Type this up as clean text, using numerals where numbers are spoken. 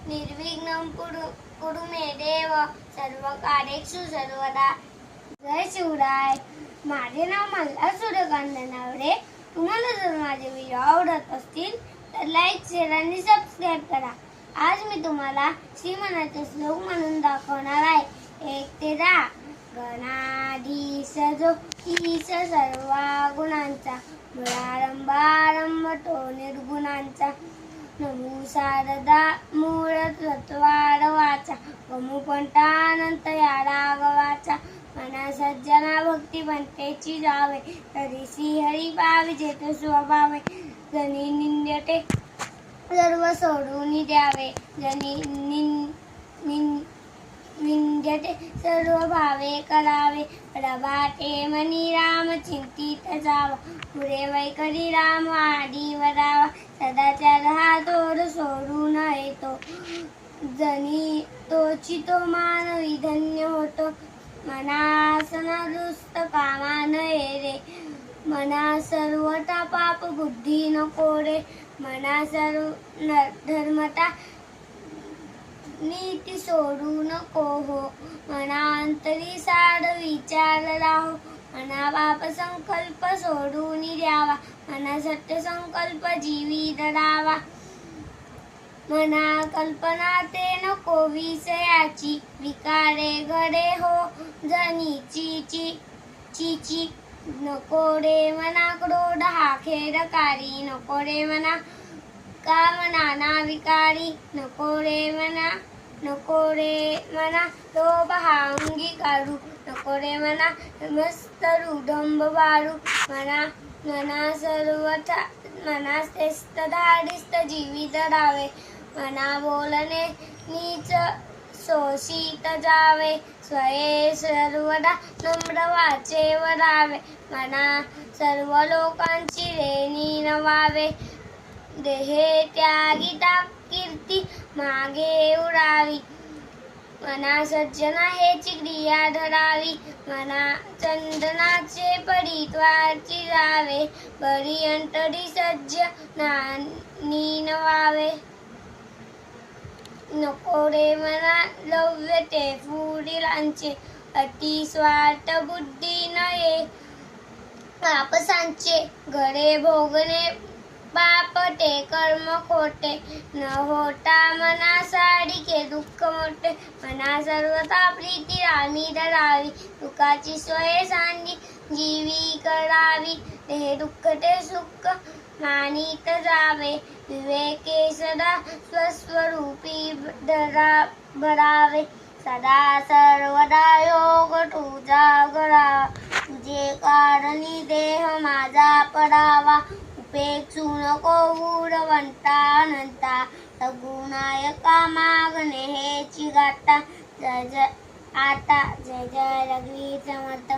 निर्विघ्नं कुरु मे देव, सर्व कार्येषु सर्वदा. जय शिवराय. माझे नाव मल्हार सूर्यकांत नावडे. तुम्हाला जर माझे व्हिडिओ आवडत असतील तर लाईक, शेअर आणि सबस्क्राईब करा. आज मी तुम्हाला श्रीमनाचे श्लोक म्हणून दाखवणार आहे. 1 ते 10. गणाधीश जो ईश सर्व गुणांचा, मूळारंभ तो निर्गुणांचा. नमो शारदा मूळ तत्वार वाचा, गमुपंटानंत या राघवाचा. मना सज्जना भक्ती बनतेची जावे, तरी श्रीहरी पाविजे तो स्वभावे. जनी निंद्यते सर्व सोडून द्यावे, जनी निंद्यते सर्व भावे करावे. प्रभाते मनी राम चिंतित जावा, पुढे वैखरी राम आदी वरावा. सदाचार हा तोर सोडून येतो, जनी तोची तो मानवी धन्य होतो. मनासना दुस्त कामा नये रे, मना सर्वता पाप बुद्धी नको रे. मना सर्व धर्मता नीती सोडू नको हो, मना अंतरी साड विचार राहो. मना पाप संकल्प सोडून द्यावा, मना सत्य संकल्प जीवी धरावा. मना कल्पना ते नको विषयाची, विकारे घडे हो जनीची चीची. नको रे मना क्रोध हा खेदकारी, नको रे मना काम नाना विकारी. नको रे मना लोभ हा अंगीकारू, नको रे मना मस्त रुदंब बारू. मना सर्वथा मना श्रेष्ठ धाडिस्त जीवी धरावे. मना बोलणे नीच शोषित जावे, स्वये सर्वदा नम्र वाचे वरावे. मना सर्व लोकांची रेणी नवावे, देहे त्यागिता कीर्ती मागे उडावी. मना सज्जना हेची क्रिया धरावी, मना चंदनाचे पडित्वाची जावे. बरी अंतरी सज्जनानी नवावे. नको रे मना लव्य ते फुडिलांचे, अति स्वार्थ बुद्धी नये पापसांचे. घडे भोगणे पाप ते कर्म खोटे, न होता मना साडिके दुःख मोठे. मना सर्वता प्रीती रामी धरावी, दुःखाची सोय सांडी जीवी करावी. ते दुःख ते सुख मानित जावे, विवेके सदा स्वस्वरूपी भरावे. सदा सर्वदा योग तुझा करावा, तुझे कारणी देह माझा पडावा. उपेक्षू नको उडवंता अनंता, सगुणायका मागणे हेची गाता. जय जय रघुवीर समर्थ.